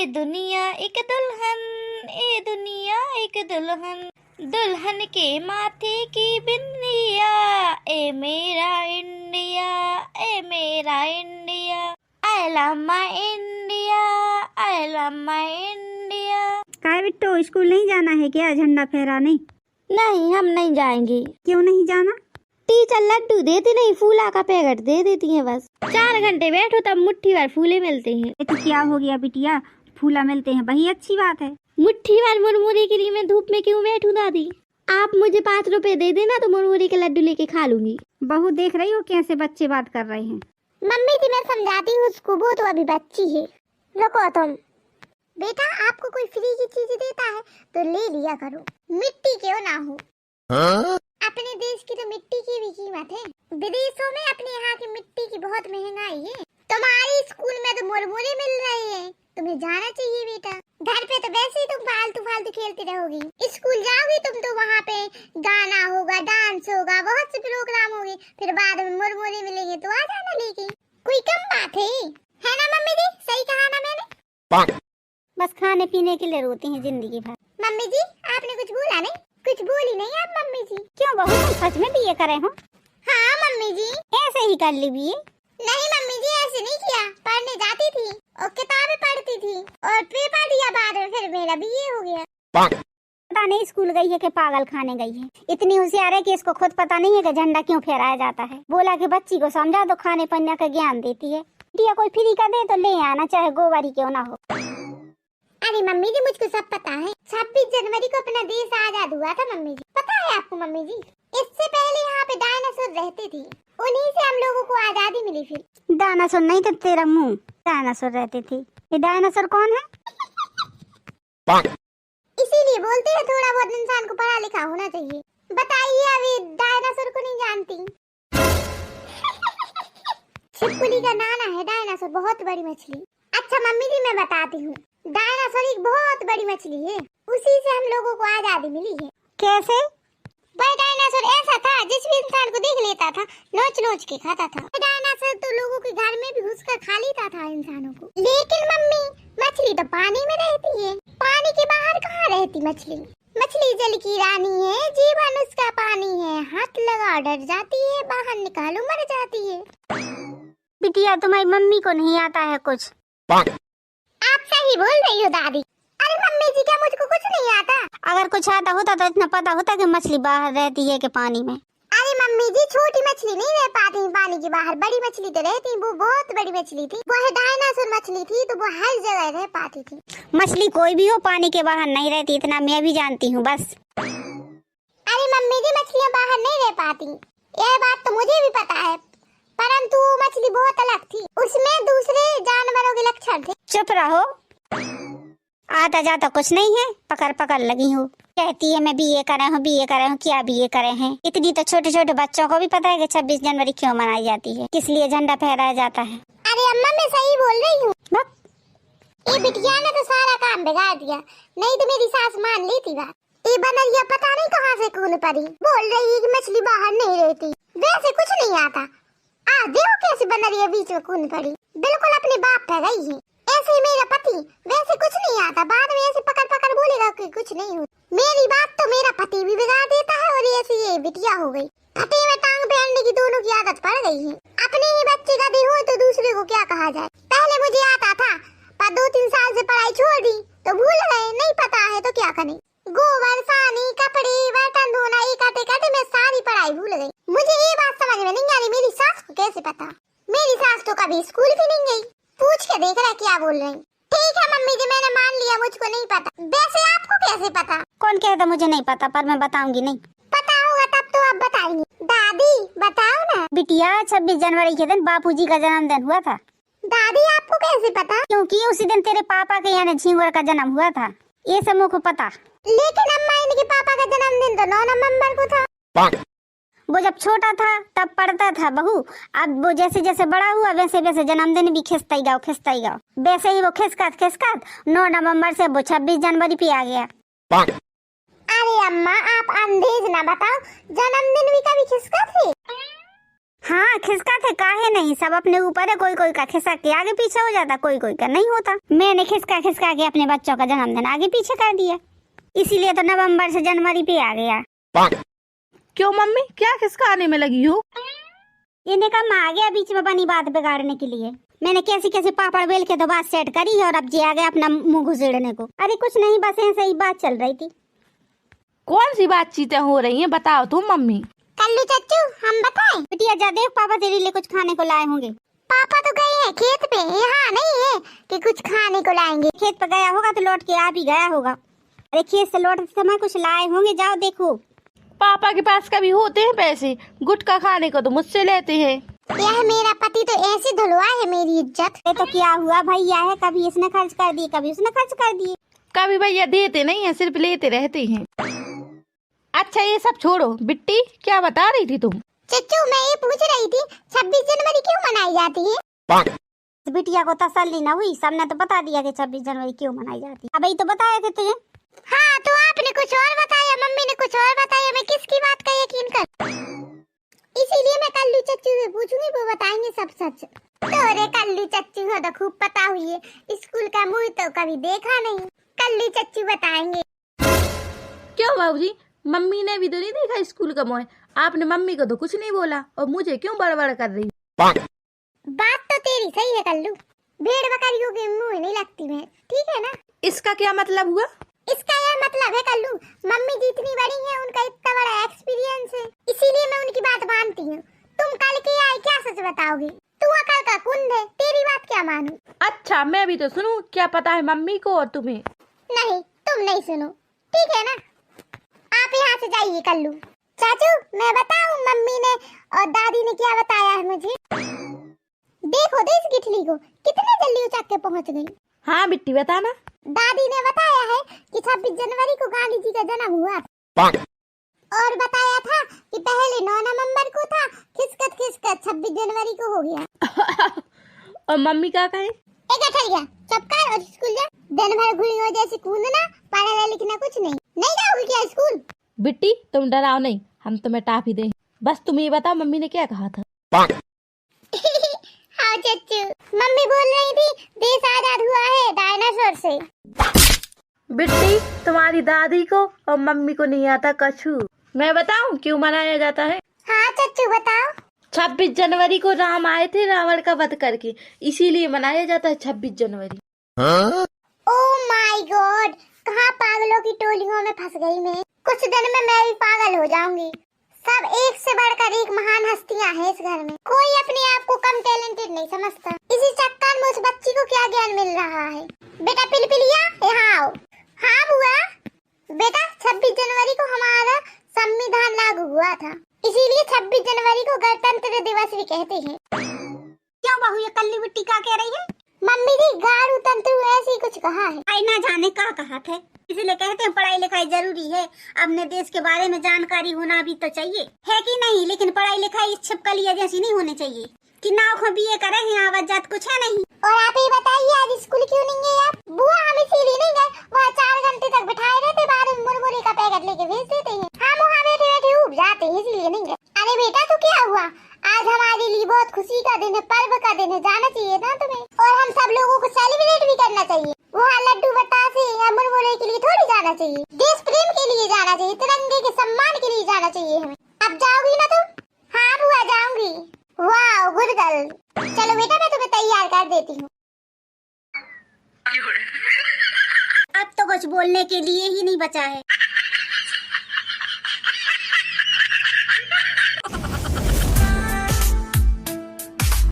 दुनिया एक दुल्हन, ए दुनिया एक दुल्हन, दुल्हन के माथे की बिंदिया, ए मेरा इंडिया, ए मेरा India, I love my India, I love my India. काय बिट्टो, स्कूल नहीं जाना है क्या झंडा फहराने? नहीं, हम नहीं जाएंगे। क्यों नहीं जाना? टीचर लड्डू देती नहीं, फूला का पैकेट दे देती है बस। 4 घंटे बैठो तब मुट्ठी भर फूले मिलते हैं। तो क्या हो गया बिटिया, फूला मिलते हैं वही अच्छी बात है। मुट्ठी भर मुरमुरे के लिए मैं धूप में क्यों बैठूं दादी? आप मुझे 5 रुपए दे देना तो मुरमुरे के लड्डू लेके खा लूंगी। बहू देख रही हो कैसे बच्चे बात कर रहे हैं। मम्मी जी मैं समझाती हूँ उसको, वो तो अभी बच्ची है। रुको तुम। बेटा आपको कोई फ्री की चीज देता है तो ले लिया करो, मिट्टी क्यों ना हो। अपने देश की तो मिट्टी की भी कीमत है, विदेशों में अपने यहाँ की मिट्टी की बहुत महंगाई है। तुम्हारे स्कूल में तो मुरमुरे मिल रहे हैं, तुम्हें जाना चाहिए बेटा। घर पे तो वैसे ही तुम फालतू फालतू खेलती रहोगी, स्कूल जाओगी तुम तो वहाँ पे गाना होगा, डांस होगा, बहुत से प्रोग्राम होंगे, फिर बाद में मुरमुरे मिलेंगे तो आ जाना लेके। कोई कम बात है ना मम्मी जी? सही कहा ना मैंने? बस खाने पीने के लिए रोती हैं जिंदगी भर। मम्मी जी आपने कुछ बोला नहीं? कुछ बोली नहीं आप मम्मी जी? क्यों बहू, तुम सच में बीए करे हो? हाँ मम्मी जी। ऐसे ही कर ली बीए? नहीं मम्मी जी ऐसे नहीं किया, पढ़ने जाती थी और किताबें पढ़ती थी और पेपर दिया, बाद में फिर मेरा बीए हो गया। पता नहीं स्कूल गई है कि पागल खाने गई है। इतनी होशियार है कि इसको खुद पता नहीं है कि झंडा क्यों फहराया जाता है। बोला कि बच्ची को समझा दो, खाने पीने का ज्ञान देती है। बिटिया कोई फ्री का दे तो ले आना, चाहे गोवारी क्यों ना हो। अरे मम्मी जी मुझको सब पता है, 26 जनवरी को अपना देश आजाद हुआ था मम्मी जी, पता है आपको मम्मी जी? इससे पहले यहाँ पे डायनासोर रहते थे, उन्हीं से हम लोगों को आजादी मिली। फिर डायनासोर नहीं तो तेरा मुंह, डायनासोर रहते थे। ये डायनासोर कौन है? इसीलिए बोलते हैं थोड़ा बहुत इंसान को पढ़ा लिखा होना चाहिए। बताइए अभी डायनासोर को नहीं जानती? छिपकली का नाना है डायनासोर, बहुत बड़ी मछली। अच्छा मम्मी जी मैं बताती हूँ, डायनासोर एक बहुत बड़ी मछली है, उसी से हम लोगों को आजादी मिली है। कैसे? भाई डायनासोर ऐसा था जिस भी इंसान को देख लेता था नोच नोच के खाता था। डायनासोर तो लोगों के घर में भी घुसकर खा लेता था इंसानों को। लेकिन मम्मी मछली तो पानी में रहती है, पानी के बाहर कहाँ रहती मछली? मछली जल की रानी है, जीवन उसका पानी है, हाथ लगा डर जाती है, बाहर निकालो मर जाती है। बिटिया तुम्हारी मम्मी को नहीं आता है कुछ? आप सही बोल रही हो दादी। अरे मम्मी जी क्या मुझको कुछ नहीं आता? अगर कुछ आता होता तो इतना पता होता कि मछली बाहर रहती है कि पानी में। अरे मम्मी जी छोटी मछली नहीं रह पाती पानी के बाहर, बड़ी मछली तो रहती। वो बहुत बड़ी मछली थी, वो डायनासोर मछली थी, तो वो हर जगह रह पाती थी। मछली कोई भी हो पानी के बाहर नहीं रहती, इतना मैं भी जानती हूँ बस। अरे मम्मी जी मछलियाँ बाहर नहीं रह पाती, यह बात तो मुझे भी पता है, परंतु वो मछली बहुत अलग थी, उसमें दूसरे जानवरों के लक्षण थे। चुप रहो, आता जाता कुछ नहीं है, पकड़ पकड़ लगी हूँ। कहती है मैं बीए करे हूँ, बीए करे हूँ, क्या बीए करे हैं? इतनी तो छोटे छोटे बच्चों को भी पता है कि 26 जनवरी क्यों मनाई जाती है, किस लिए झंडा फहराया जाता है। अरे अम्मा मैं सही बोल रही हूँ। ये बिटिया ने तो सारा काम बिगाड़ दिया, नहीं तो मेरी सास मान लेती बात। ये बनरिया पता नहीं कहाँ से कूद पड़ी, बोल रही है कि मछली बाहर नहीं रहती, वैसे कुछ नहीं आता। आज देखो कैसे बनरिया बीच में कूद पड़ी, बिल्कुल अपने बाप पे गई है। ऐसे ही मेरा पति, वैसे कुछ नहीं आता, बाद में ऐसे पकड़ पकड़ बोलेगा कि कुछ नहीं हो। मेरी बात तो मेरा पति भी बिगाड़ देता है, और ऐसे ये बिटिया हो गई। फटे में टांग पहनने की दोनों की आदत पड़ गई है। अपने ही बच्चे का देह हो तो दूसरे को क्या कहा जाए। पहले मुझे आता था, पर 2-3 साल से पढ़ाई छोड़ दी तो भूल गए, नहीं पता है तो क्या करें। गोबर सानी कपड़े बर्तन धोना, एक आते में सारी पढ़ाई भूल गई। मुझे ये बात समझ में नहीं आ रही, मेरी सास को कैसे पता? मेरी सास तो कभी स्कूल भी नहीं गई। पूछ के देख रहा क्या बोल रही। ठीक है मम्मी जी मैंने मान लिया, मुझको नहीं पता। वैसे आपको कैसे पता? कौन कहता मुझे नहीं पता, पर मैं बताऊंगी नहीं। पता होगा तब तो आप बताएंगी। दादी बताओ ना। बिटिया 26 जनवरी के दिन बापूजी का जन्मदिन हुआ था। दादी आपको कैसे पता? क्योंकि उसी दिन तेरे पापा के यानी झींगुर का जन्म हुआ था, ये सब मुझको पता। लेकिन अम्मा इनके पापा का जन्मदिन तो 9 नवंबर को था। वो जब छोटा था तब पढ़ता था बहू, अब वो जैसे जैसे बड़ा हुआ वैसे वैसे जन्मदिन भी खिसता ही गाओ। वैसे ही वो खिसकात 9 नवंबर से वो 26 जनवरी पे आ गया। अरे अम्मा आप अंधेज ना बताओ, जन्मदिन भी कभी खिसका थे? हाँ खिसका थे काहे नहीं, सब अपने ऊपर है। कोई कोई का खिसक के आगे पीछे हो जाता, कोई कोई का नहीं होता। मैंने खिसका खिसका के अपने बच्चों का जन्मदिन आगे पीछे कर दिया, इसीलिए तो नवंबर से जनवरी पे आ गया। क्यों मम्मी, क्या खिसकाने में लगी हो? इन्हें कम आ गया बीच में बनी बात बिगाड़ने के लिए। मैंने कैसी कैसी पापड़ बेल के तो बात सेट करी है और अब जी आ गया अपना मुंह घुसेड़ने को। अरे कुछ नहीं, बस ऐसे ही बात चल रही थी। कौन सी बातचीतें हो रही हैं, बताओ तुम मम्मी। कल्लू चच्चू हम बताएं? बिटिया जा देख, पापा तेरे लिए कुछ खाने को लाए होंगे। पापा तो गए हैं खेत पे, यहाँ नहीं है कि कुछ खाने को लाएंगे। खेत पे गया होगा तो लौट के आ भी गया होगा। अरे खेत से लौटते समय कुछ लाए होंगे, जाओ देखो। पापा के पास कभी होते हैं पैसे, गुटखा खाने को तो मुझसे लेते हैं। यह मेरा पति तो ऐसे धुलवा है मेरी इज्जत। ये तो क्या हुआ भैया है, कभी इसने खर्च कर दिए कभी उसने खर्च कर दिए। कभी भैया देते नहीं है, सिर्फ लेते रहते हैं। अच्छा ये सब छोड़ो, बिट्टी क्या बता रही थी तुम? चच्चू मैं ये पूछ रही थी 26 जनवरी क्यों मनाई जाती है? बिटिया को तसल्ली न हुई, सबने तो बता दिया कि 26 जनवरी क्यों मनाई जाती है। अब तो बताया थे तुझे। हाँ तो आपने कुछ और बताया, मम्मी ने कुछ और बताया, मैं किसकी बात का यकीन कर? इसीलिए मैं कल्लू चच्चू से पूछूंगी, वो बताएंगे सब सच। तो रे कल्लू चच्चू को तो खूब पता हुई है, स्कूल का मुंह तो कभी देखा नहीं। कल्लू चच्चू बताएंगे। क्यों बाबूजी, मम्मी ने भी तो नहीं देखा स्कूल का मुँह। आपने मम्मी को तो कुछ नहीं बोला और मुझे क्यों बड़बड़ कर रही? बात तो तेरी सही है कल्लू, भेड़ बकरियों के मुंह नहीं लगती मैं, ठीक है ना? इसका क्या मतलब हुआ? इसका यह मतलब है कल्लू, मम्मी जितनी बड़ी है उनका इतना बड़ा एक्सपीरियंस है, इसीलिए मैं उनकी बात मानती हूँ। तुम कल की आई क्या सच बताओगी? तू अकल का कुंड है, तेरी बात क्या मानूं? अच्छा मैं भी तो सुनूं, क्या पता है मम्मी को और तुम्हें? नहीं तुम नहीं सुनो, ठीक है ना? आप यहाँ से जाइए कल्लू। चाचू मैं बताऊं मम्मी ने और दादी ने क्या बताया है मुझे? देखो दे इस गिठली को, कितने जल्दी उचक के पहुँच गई। हाँ बिट्टी बताना। दादी ने बताया है कि 26 जनवरी को गांधी जी का जन्म हुआ था, और बताया था कि पहले 9 नवंबर को था, खिसकत खिसकत 26 जनवरी को हो गया। और मम्मी क्या कहे? एक ठहरिया चुप कर और स्कूल जा। दिन भर घुड़ियों जैसे कूदना, पढ़ना लिखना कुछ नहीं। नहीं जाओगी क्या स्कूल? बिट्टी तुम डराओ नहीं, हम तुम्हें टाफी दें। बस तुम ये बताओ मम्मी ने क्या कहा था? हाँ चच्चू, मम्मी बोल रही थी देश आजाद हुआ है डायनासोर से। बिट्टी तुम्हारी दादी को और मम्मी को नहीं आता कछु। मैं बताऊं क्यों मनाया जाता है? हाँ चच्चू बताओ। 26 जनवरी को राम आए थे रावण का वध करके, इसीलिए मनाया जाता है 26 जनवरी। ओह माय गॉड, कहाँ पागलों की टोलियों में फंस गई मैं। कुछ दिन में मैं भी पागल हो जाऊंगी। सब एक से बढ़कर एक महान हस्तियां हैं इस घर में, कोई अपने आप को कम टैलेंटेड नहीं समझता। इसी चक्कर में उस बच्ची को क्या ज्ञान मिल रहा है? बेटा पिलपिलिया यहाँ आओ। हाँ बुआ। बेटा 26 जनवरी को हमारा संविधान लागू हुआ था, इसीलिए 26 जनवरी को गणतंत्र दिवस भी कहते हैं। क्यों बहू ये कल्ली बिट्टी क्या कह रही है? मम्मी जी गारू तंत्र ऐसे ही कुछ कहा है। आई ना जाने क्या कहा थे, इसलिए कहते हैं पढ़ाई लिखाई जरूरी है। अपने देश के बारे में जानकारी होना भी तो चाहिए, है कि नहीं? लेकिन पढ़ाई लिखाई छिपकलिया जैसी नहीं होनी चाहिए कि नाव को बीए करे हैं, आवाज जात कुछ है नहीं। और आप ही बताइए आज स्कूल क्यों नहीं गए आप? बुआ हम इसीलिए नहीं गए, वहाँ 4 घंटे तक बिठाए रहते, बाद में मुरमुरे का पैकेट लेके भेज देते हैं। हम वहाँ बैठे बैठे उब जाते हैं, इसीलिए नहीं गए। अरे बेटा तो क्या हुआ, आज हमारे लिए बहुत खुशी का दिन है, पर्व का दिन है, जाना चाहिए ना तुम्हें। और हम सब लोगों को सेलिब्रेट भी करना चाहिए। वहाँ लड्डू बतासे या मुरमुरे के लिए थोड़ी जाना चाहिए, देश प्रेम के लिए जाना चाहिए, तिरंगे के सम्मान के लिए जाना चाहिए हमें। अब जाओगी ना तुम? हाँ बुआ जाऊंगी। वाह गुड गर्ल। चलो बेटा मैं तुम्हें तैयार कर देती हूँ। अब तो कुछ बोलने के लिए ही नहीं बचा है।